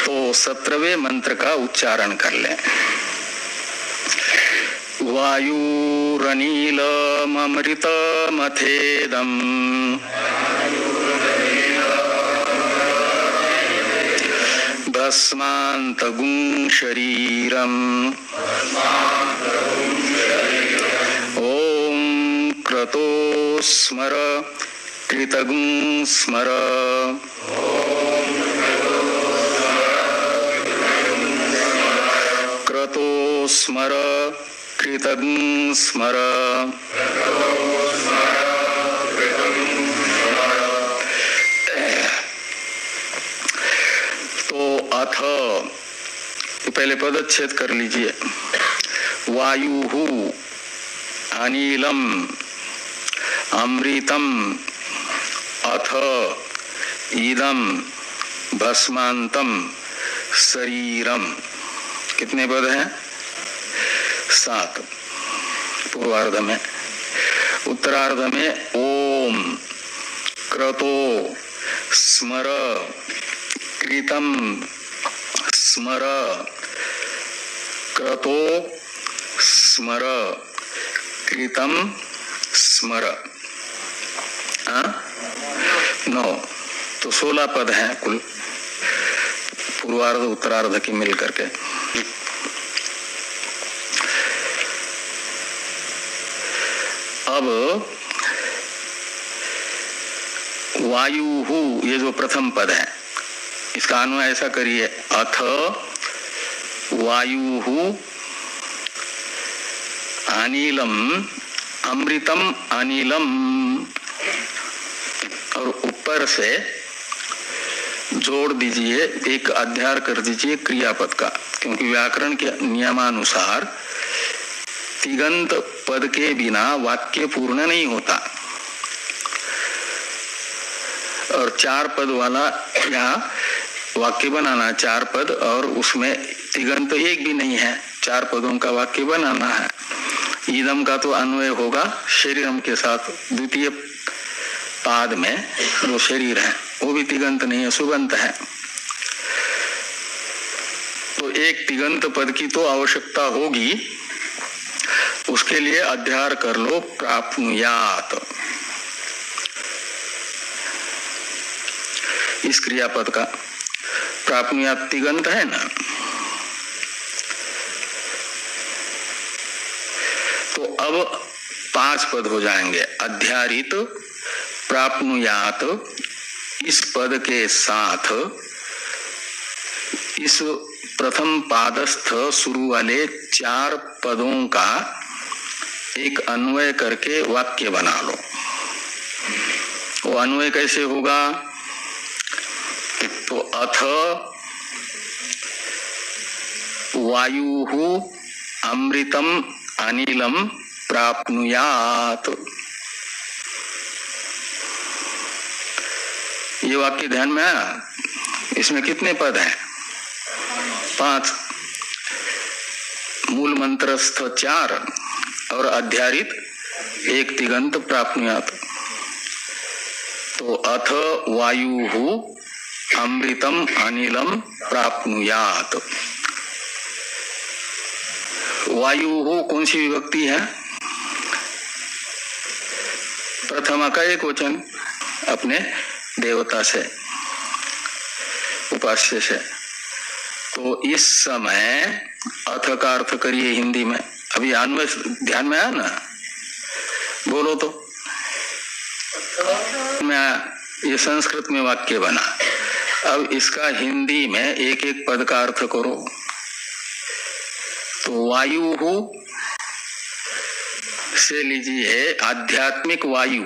तो 17वें मंत्र का उच्चारण कर लें। वायुरनीलममृतमथेदम् भस्मान्तगुं शरीरम् ॐ क्रतो स्मर कृतगुं स्मर क्रतो स्मर कृतगुं स्मर। तो अथ पहले पदच्छेद कर लीजिए। वायुहु अनिलम अमृतम अथ इदम भस्मांतम शरीरम। कितने पद हैं? 7 पूर्वार्ध में। उत्तरार्ध में ओम क्रतो स्मर कृतम स्मर क्रतो स्मर कृतम स्मर। 9 तो 16 पद हैं कुल, पूर्वार्ध उत्तरार्ध की मिल करके। अब वायुहु ये जो प्रथम पद है इसका अन्वय ऐसा करिए। अथ वायुहु अनिलम अमृतम अनिलम, और ऊपर से जोड़ दीजिए, एक अध्यार कर दीजिए क्रियापद का, क्योंकि व्याकरण के नियमानुसार तिगंत पद के बिना वाक्य पूर्ण नहीं होता। और 4 पद वाला यहाँ वाक्य बनाना, 4 पद, और उसमें तिगंत एक भी नहीं है, 4 पदों का वाक्य बनाना है। ईदम का तो अन्वय होगा शरीरम के साथ, द्वितीय पाद में जो शरीर है वो भी तिगंत नहीं है, सुबंत है। तो एक तिगंत पद की तो आवश्यकता होगी, उसके लिए अध्यार कर लो प्राप्नुयात। इस क्रियापद का प्राप्नुयात तिगंत है ना। तो अब 5 पद हो जाएंगे। अध्यारित प्राप्नुयात, इस पद के साथ इस प्रथम पादस्थ शुरू वाले 4 पदों का एक अन्वय करके वाक्य बना लो। वो अन्वय कैसे होगा? तो अथ वायुहु अमृतम अनिलम प्राप्नुयात। ये वाक्य ध्यान में आया? इसमें कितने पद हैं? 5। मूल मंत्रस्थ 4 और अध्यारित 1 तिगंत प्राप्नुयात। तो अथ वायुहु अमृतम अनिलम प्राप्नुयात। वायुहु कौन सी विभक्ति है? प्रथमा का एक वचन, अपने देवता से, उपास्य से। तो इस समय अथ का अर्थ करिए हिंदी में। अभी अन्वय ध्यान में आया ना? बोलो तो। मैं ये संस्कृत में वाक्य बना, अब इसका हिंदी में एक एक पद का अर्थ करो। तो वायुहु से लीजिए आध्यात्मिक वायु।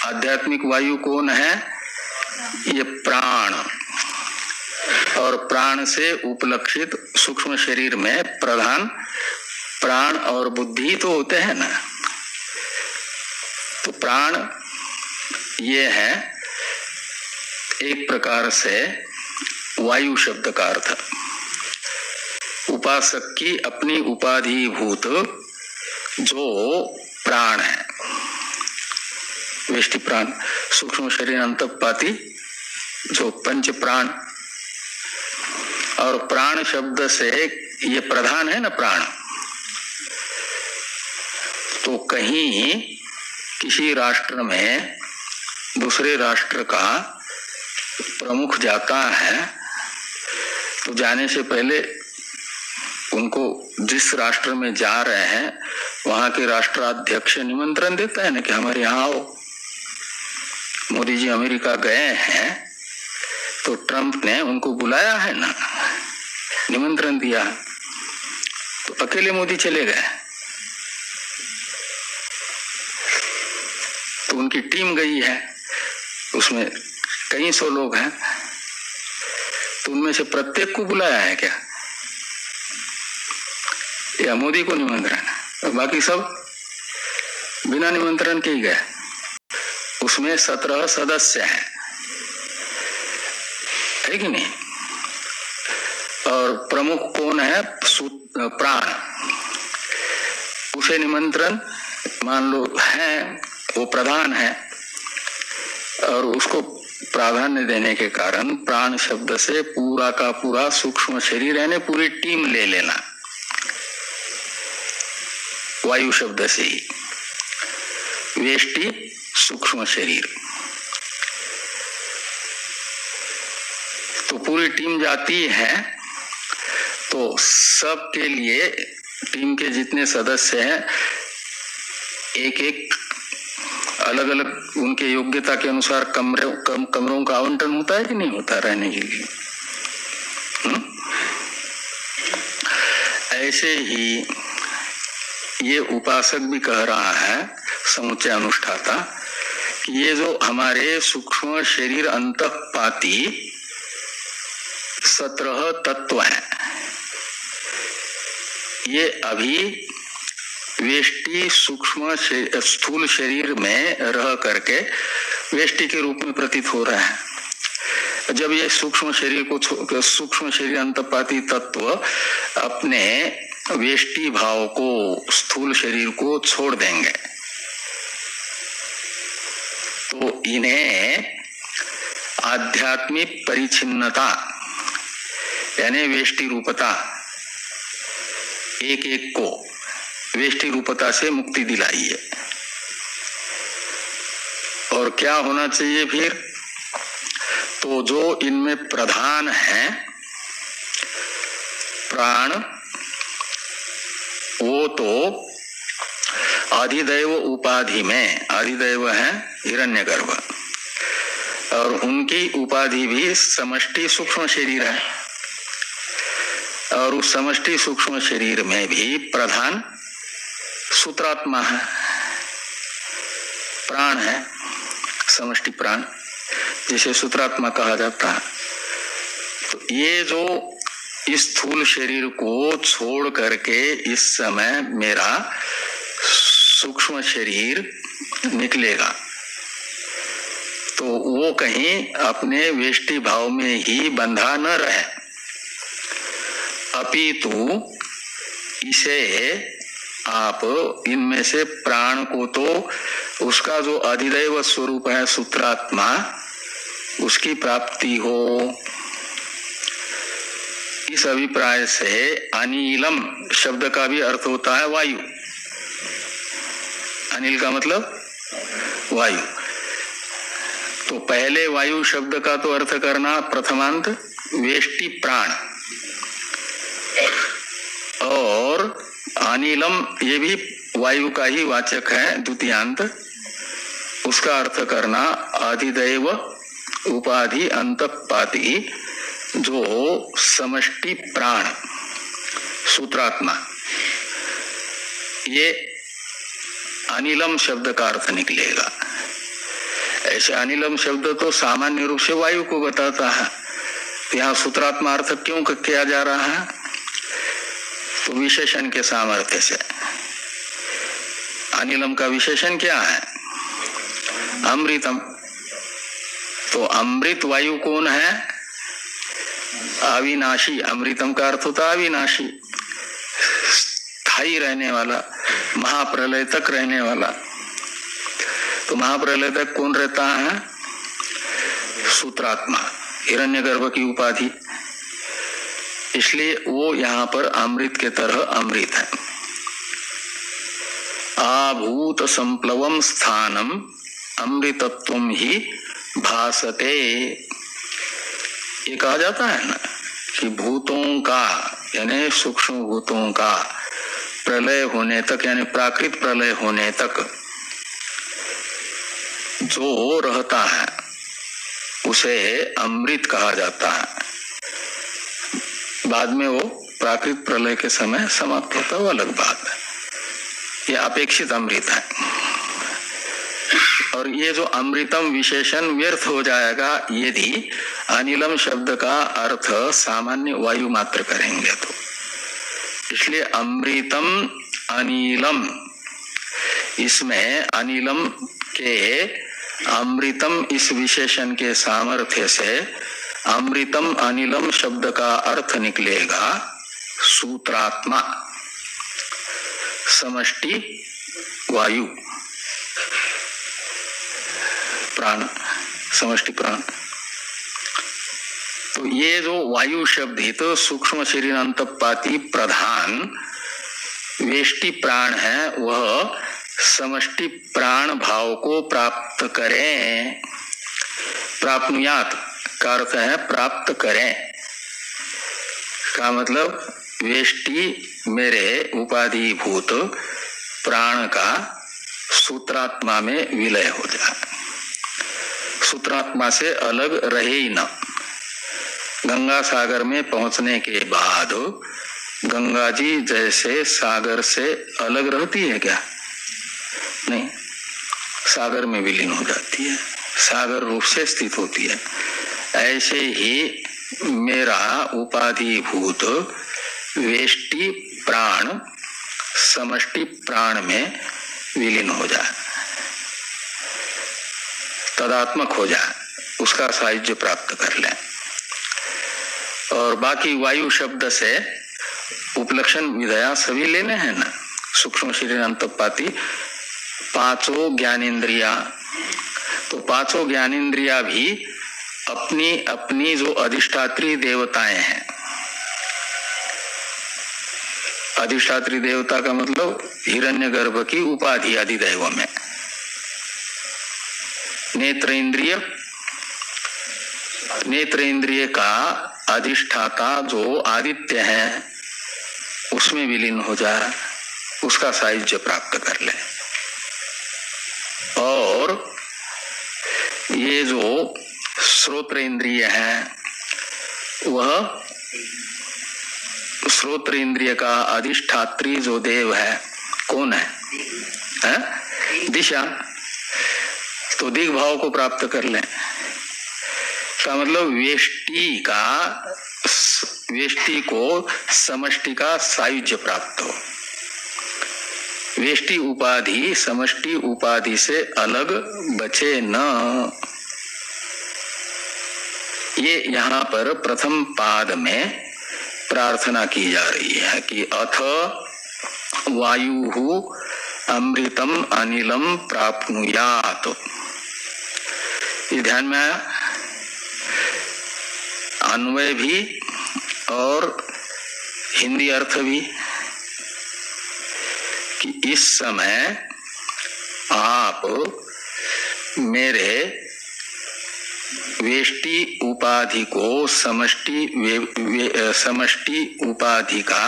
आध्यात्मिक वायु कौन है? ये प्राण। और प्राण से उपलक्षित सूक्ष्म शरीर में प्रधान प्राण और बुद्धि तो होते हैं ना। तो प्राण ये है एक प्रकार से वायु शब्द का अर्थ। उपासक की अपनी उपाधिभूत जो प्राण है, वेष्टि प्राण, सूक्ष्म शरीर अंतःपाती जो पंच प्राण, और प्राण शब्द से ये प्रधान है ना प्राण, तो कहीं किसी राष्ट्र में दूसरे राष्ट्र का प्रमुख जाता है तो जाने से पहले उनको जिस राष्ट्र में जा रहे हैं वहां के राष्ट्राध्यक्ष निमंत्रण देता है ना कि हमारे यहाँ आओ। मोदी जी अमेरिका गए हैं तो ट्रंप ने उनको बुलाया है ना, निमंत्रण दिया, तो अकेले मोदी चले गए तो उनकी टीम गई है, उसमें कई सौ लोग हैं, तो उनमें से प्रत्येक को बुलाया है क्या, या मोदी को निमंत्रण, और बाकी सब बिना निमंत्रण के ही गए। उसमें 17 सदस्य हैं, है कि नहीं, और प्रमुख कौन है, प्राण, उसे निमंत्रण मान लो है, वो प्रधान है, और उसको प्राधान्य देने के कारण प्राण शब्द से पूरा का पूरा सूक्ष्म शरीर यानी पूरी टीम ले लेना, वायु शब्द से ही वेष्टि सूक्ष्म शरीर, तो पूरी टीम जाती है तो सबके लिए टीम के जितने सदस्य हैं एक एक अलग अलग उनके योग्यता के अनुसार कमरों का आवंटन होता है कि नहीं होता रहने के लिए। ऐसे ही ये उपासक भी कह रहा है समुच्चय अनुष्ठाता कि ये जो हमारे सूक्ष्म शरीर अंतःपाती 17 तत्व हैं, ये अभी वेष्टि सूक्ष्म स्थूल शरीर में रह करके वेष्टि के रूप में प्रतीत हो रहा है। जब ये सूक्ष्म शरीर अंतःपाती तत्व अपने वेष्टि भाव को, स्थूल शरीर को छोड़ देंगे तो इन्हें आध्यात्मिक परिचिन्नता यानी वेष्टि रूपता, एक एक को वेष्टि रूपता से मुक्ति दिलाइए। और क्या होना चाहिए फिर, तो जो इनमें प्रधान है प्राण, वो तो अधिदैव उपाधि में, अधिदैव है हिरण्यगर्भ, और उनकी उपाधि भी समष्टि सूक्ष्म शरीर है, और उस समष्टि सूक्ष्म शरीर में भी प्रधान सूत्रात्मा है, प्राण है, समष्टि प्राण जिसे सूत्रात्मा कहा जाता है। तो ये जो इस स्थूल शरीर को छोड़ करके इस समय मेरा सूक्ष्म शरीर निकलेगा तो वो कहीं अपने वेष्टि भाव में ही बंधा न रहे, अपितु इसे आप इनमें से प्राण को तो उसका जो अधिदैव स्वरूप है सूत्रात्मा, उसकी प्राप्ति हो। इस अभिप्राय से अनिलम शब्द का भी अर्थ होता है वायु, अनिल का मतलब वायु। तो पहले वायु शब्द का तो अर्थ करना प्रथमांत वेष्टि प्राण, और अनिलम ये भी वायु का ही वाचक है द्वितीयांत, उसका अर्थ करना अधिदैव उपाधि अंतःपाती जो समष्टि प्राण सूत्रात्मा, ये अनिलम शब्द का अर्थ निकलेगा। ऐसे अनिलम शब्द तो सामान्य रूप से वायु को बताता है, यहाँ सूत्रात्मा अर्थ क्यों किया जा रहा है, तो विशेषण के सामर्थ्य से। अनिलम का विशेषण क्या है, अमृतम। तो अमृत वायु कौन है, अविनाशी। अमृतम का अर्थ होता है अविनाशी, स्थायी रहने वाला, महाप्रलय तक रहने वाला। तो महाप्रलय तक कौन रहता है, सूत्रात्मा, हिरण्यगर्भ की उपाधि। इसलिए वो यहाँ पर अमृत के तरह अमृत है। आभूत संप्लवम स्थानम अमृतत्वम ही भासते, ये कहा जाता है ना कि भूतों का यानी सूक्ष्म भूतों का प्रलय होने तक यानी प्राकृत प्रलय होने तक जो रहता है उसे अमृत कहा जाता है। बाद में वो प्राकृत प्रलय के समय समाप्त होता है, वो अलग बात है। ये अपेक्षित अमृत है। और ये जो अमृतम विशेषण व्यर्थ हो जाएगा यदि अनिलम शब्द का अर्थ सामान्य वायु मात्र करेंगे तो। इसलिए अमृतम अनिलम, इसमें अनिलम के अमृतम इस विशेषण के सामर्थ्य से अमृतम अनिलम शब्द का अर्थ निकलेगा सूत्रात्मा, समष्टि वायु, प्राण, समष्टि प्राण। तो ये जो वायु शब्द ही तो सूक्ष्म शरीर अंतपाती प्रधान वेष्टि प्राण है, वह समष्टि प्राण भाव को प्राप्त करें। प्राप्नुयात का अर्थ है प्राप्त करें, का मतलब वेष्टि मेरे उपाधिभूत प्राण का सूत्रात्मा में विलय हो जाए, सूत्रात्मा से अलग रहे ही न। गंगा सागर में पहुंचने के बाद गंगा जी जैसे सागर से अलग रहती है क्या? नहीं, सागर में विलीन हो जाती है, सागर रूप से स्थित होती है। ऐसे ही मेरा उपाधिभूत वेष्टि प्राण समष्टि प्राण में विलीन हो जाए, तदात्मक हो जाए, उसका सायुज्य प्राप्त कर लें। और बाकी वायु शब्द से उपलक्षण विधया सभी लेने हैं ना, सूक्ष्म शरीर अंतपाती पांचों ज्ञानेन्द्रिया। तो पांचों ज्ञानेन्द्रिया भी अपनी अपनी जो अधिष्ठात्री देवताएं हैं, अधिष्ठात्री देवता का मतलब हिरण्यगर्भ की उपाधि अधिदैव में। नेत्र इंद्रिय, नेत्र इंद्रिय का अधिष्ठाता जो आदित्य है उसमें विलीन हो जाए, उसका सायुज्य प्राप्त कर ले। और ये जो श्रोत्र इंद्रिय है, वह श्रोत्र इंद्रिय का अधिष्ठात्री जो देव है कौन है? दिशा। तो दिग्भाव को प्राप्त कर लें, का मतलब वेष्टि को समष्टि का सायुज्य प्राप्त हो। वेष्टि उपाधि समष्टि उपाधि से अलग बचे न। ये यहाँ पर प्रथम पाद में प्रार्थना की जा रही है कि अथ वायु अमृतम अनिलम प्राप्नुयात। ये ध्यान में आया, अन्वय भी और हिंदी अर्थ भी, कि इस समय आप मेरे वेष्टि उपाधि को समष्टि उपाधि का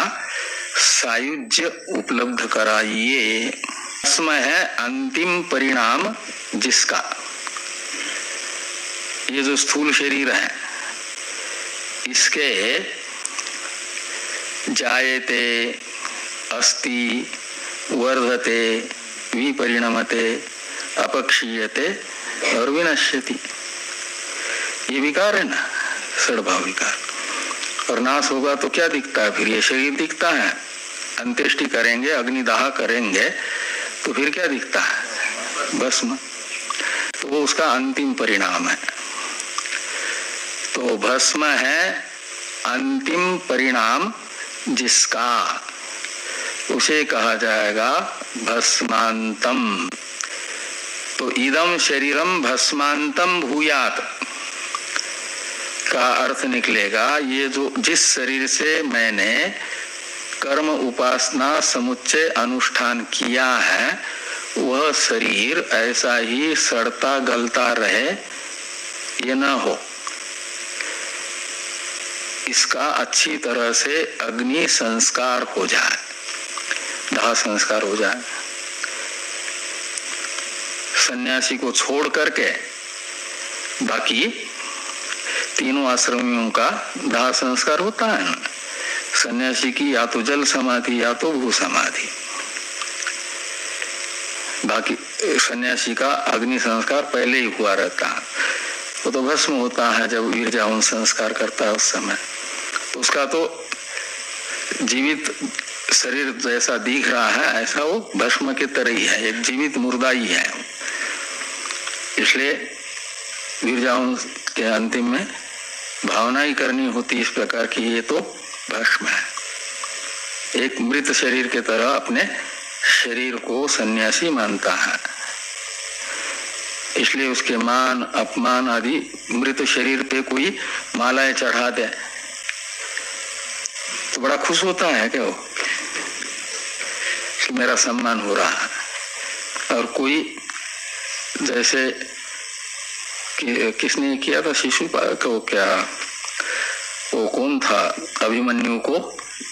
सायुज्य उपलब्ध कराइए। इसमें है अंतिम परिणाम जिसका, ये जो स्थूल शरीर है इसके जायते अस्ति वर्धते विपरिणमते अपक्षीयते और विनश्यति, ये विकार है ना, षड्भाव विकार। और नाश होगा तो क्या दिखता है फिर? ये शरीर दिखता है। अंत्येष्टि करेंगे, अग्निदाह करेंगे तो फिर क्या दिखता है? भस्म। तो वो उसका अंतिम परिणाम है। तो भस्म है अंतिम परिणाम जिसका, उसे कहा जाएगा भस्मांतम। तो इदम शरीरम भस्मांतम भूयात, का अर्थ निकलेगा, ये जो जिस शरीर से मैंने कर्म उपासना समुच्चय अनुष्ठान किया है, वह शरीर ऐसा ही सड़ता गलता रहे, ये न हो। इसका अच्छी तरह से अग्नि संस्कार हो जाए, दाह संस्कार हो जाए। सन्यासी को छोड़ करके बाकी तीनों आश्रमियों का दाह संस्कार होता है ना। सन्यासी की या तो जल समाधि या तो भू समाधि, बाकी सन्यासी का अग्नि संस्कार पहले ही हुआ रहता है। वो तो भस्म होता है जब वीरजावन संस्कार करता है, उस समय उसका तो जीवित शरीर जैसा दिख रहा है, ऐसा वो भस्म की तरह ही है, एक जीवित मुर्दा ही है। इसलिए वीरजावन के अंतिम में भावना ही करनी होती इस प्रकार की, ये तो भस्म है। एक मृत शरीर के तरह अपने शरीर को सन्यासी मानता है, इसलिए उसके मान अपमान आदि, मृत शरीर पे कोई मालाएं चढ़ा दे तो बड़ा खुश होता है क्या वो, मेरा सम्मान हो रहा है। और कोई जैसे किसने किया था शिशुपाल को, क्या वो कौन था, अभिमन्यु को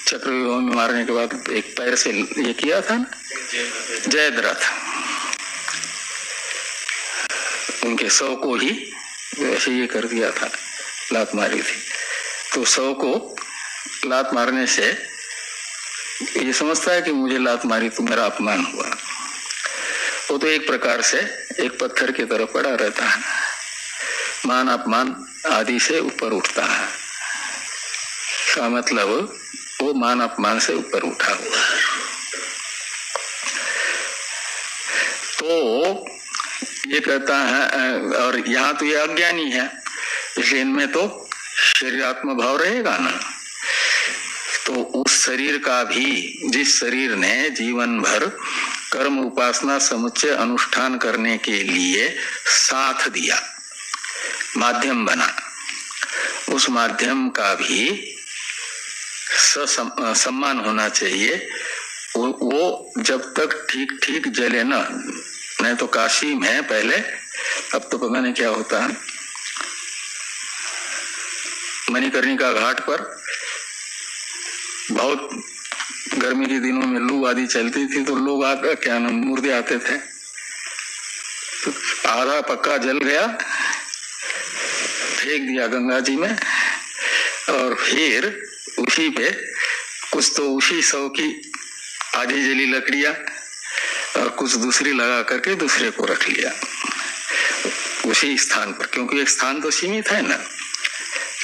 चक्रव्यूह में मारने के बाद एक पैर से ये किया था ना, जयद्रथ, उनके शव को ही वैसे ये कर दिया था, लात मारी थी। तो शव को लात मारने से ये समझता है कि मुझे लात मारी तो मेरा अपमान हुआ। वो तो एक प्रकार से एक पत्थर की तरह पड़ा रहता है, मान अपमान आदि से ऊपर उठता है। इसका मतलब वो मान अपमान से ऊपर उठा हुआ है। तो ये कहता है, और यहाँ तो ये अज्ञानी है, इसलिए इनमें तो शरीरात्म भाव रहेगा ना। तो उस शरीर का भी, जिस शरीर ने जीवन भर कर्म उपासना समुच्चय अनुष्ठान करने के लिए साथ दिया, माध्यम बना, उस माध्यम का भी सम्मान होना चाहिए। वो जब तक ठीक ठीक जले ना, नहीं तो काशी में पहले, अब तो पता नहीं क्या होता है, मणिकर्णिका घाट पर बहुत गर्मी के दिनों में लू आदि चलती थी, तो लोग आकर क्या नाम मुर्दे आते थे, तो आधा पक्का जल गया, फेंक दिया गंगा जी में, और फिर उसी पे कुछ तो उसी शव की आधी जली लकड़ियां और कुछ दूसरी लगा करके दूसरे को रख लिया उसी स्थान पर, क्योंकि एक स्थान तो सीमित है ना।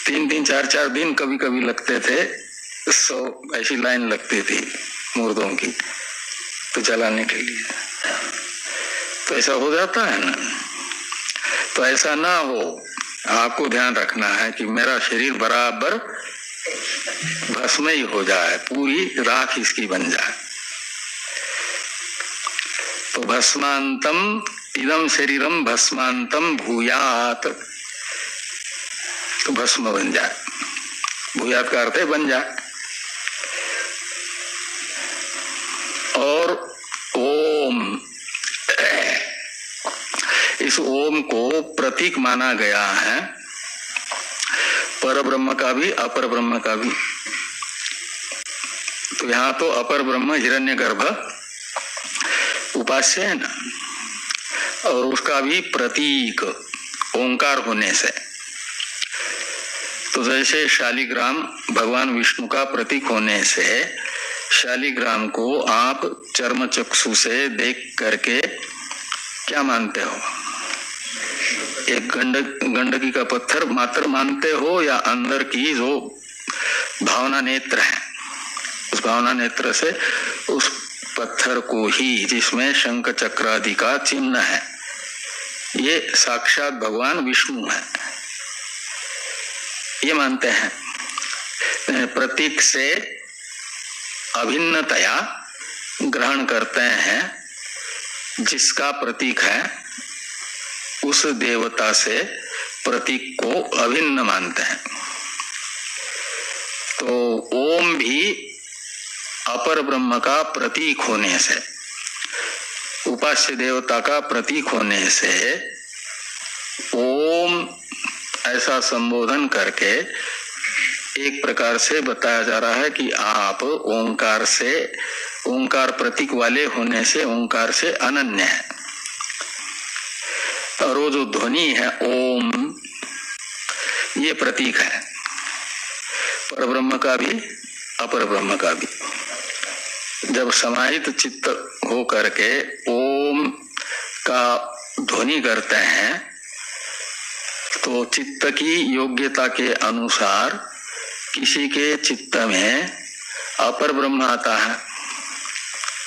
3-3 4-4 दिन कभी कभी लगते थे, 100 ऐसी लाइन लगती थी मुर्दों की तो जलाने के लिए। तो ऐसा हो जाता है ना। तो ऐसा ना हो, आपको ध्यान रखना है कि मेरा शरीर बराबर भस्म ही हो जाए, पूरी राख इसकी बन जाए। तो भस्मांतम इदम शरीरम भस्मांतम भूयात, तो भस्म बन जाए, भूयात का अर्थ है बन जाए। और ओम, इस ओम को प्रतीक माना गया है, पर ब्रह्म का भी अपर ब्रह्म का भी। तो यहाँ तो अपर ब्रह्म हिरण्यगर्भ उपास्य है ना, और उसका भी प्रतीक ओंकार होने से। तो जैसे शालिग्राम भगवान विष्णु का प्रतीक होने से, शालिग्राम को आप चर्म चक्षु से देख करके क्या मानते हो? एक गंडकी का पत्थर मात्र मानते हो, या अंदर की जो भावना नेत्र है, उस भावना नेत्र से उस पत्थर को ही, जिसमें शंख चक्र आदि का चिन्ह है, ये साक्षात भगवान विष्णु है, ये मानते हैं। प्रतीक से अभिन्नतया ग्रहण करते हैं, जिसका प्रतीक है उस देवता से प्रतीक को अभिन्न मानते हैं। तो ओम भी अपर ब्रह्म का प्रतीक होने से, उपास्य देवता का प्रतीक होने से ओम ऐसा संबोधन करके एक प्रकार से बताया जा रहा है कि आप ओंकार से, ओंकार प्रतीक वाले होने से ओंकार से अनन्य है। और वो जो ध्वनि है ओम, ये प्रतीक है परब्रह्म का भी अपर ब्रह्म का भी। जब समाहित चित्त हो करके ओम का ध्वनि करते हैं तो चित्त की योग्यता के अनुसार किसी के चित्त में अपर ब्रह्म आता है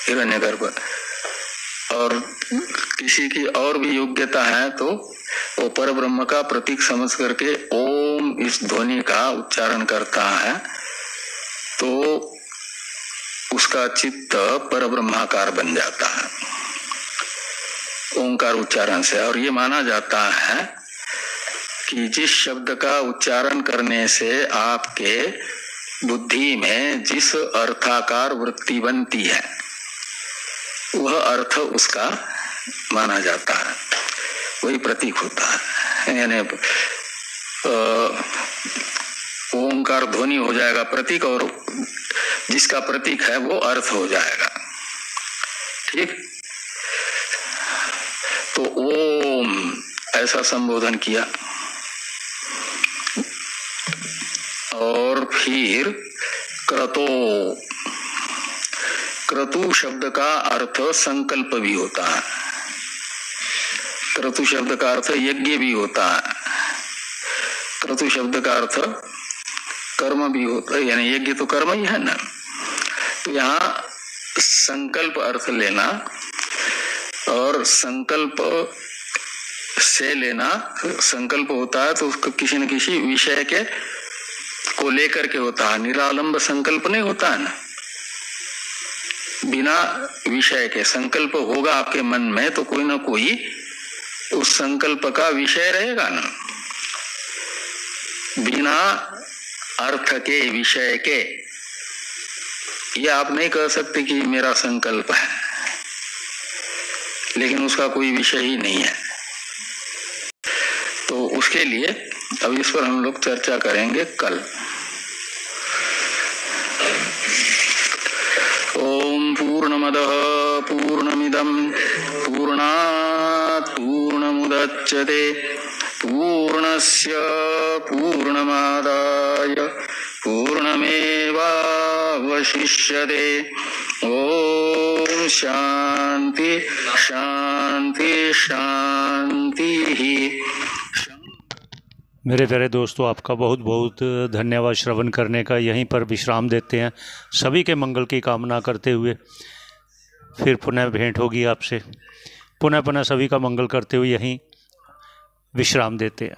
हिरण्यगर्भ, और किसी की और भी योग्यता है तो वो पर ब्रह्म का प्रतीक समझ करके ओम इस ध्वनि का उच्चारण करता है तो उसका चित्त पर ब्रह्माकार बन जाता है ओंकार उच्चारण से। और ये माना जाता है कि जिस शब्द का उच्चारण करने से आपके बुद्धि में जिस अर्थाकार वृत्ति बनती है वह अर्थ उसका माना जाता है, वही प्रतीक होता है। यानी ओंकार ध्वनि हो जाएगा प्रतीक, और जिसका प्रतीक है वो अर्थ हो जाएगा। ठीक, तो ओम ऐसा संबोधन किया। और फिर क्रतो, क्रतु शब्द का अर्थ संकल्प भी होता है, क्रतु शब्द का अर्थ यज्ञ भी होता है, क्रतु शब्द का अर्थ कर्म भी होता है, यानी यज्ञ तो कर्म ही है ना। तो यहाँ संकल्प अर्थ लेना और संकल्प से लेना, संकल्प होता है तो उसको किसी न किसी विषय के को लेकर के होता है, निरालंब संकल्प नहीं होता है ना। बिना विषय के संकल्प होगा आपके मन में तो कोई ना कोई उस संकल्प का विषय रहेगा ना। बिना अर्थ के विषय के ये आप नहीं कह सकते कि मेरा संकल्प है, लेकिन उसका कोई विषय ही नहीं है। तो उसके लिए अब इस पर हम लोग चर्चा करेंगे कल। ओम पूर्णमदः पूर्णमिदं पूर्णात् पूर्णमुदच्यते पूर्णस्य पूर्णमादाय पूर्णमेवावशिष्यते। ओम शांति शांति शांति। मेरे प्यारे दोस्तों, आपका बहुत बहुत धन्यवाद श्रवण करने का। यहीं पर विश्राम देते हैं, सभी के मंगल की कामना करते हुए। फिर पुनः भेंट होगी आपसे, पुनः सभी का मंगल करते हुए यहीं विश्राम देते हैं।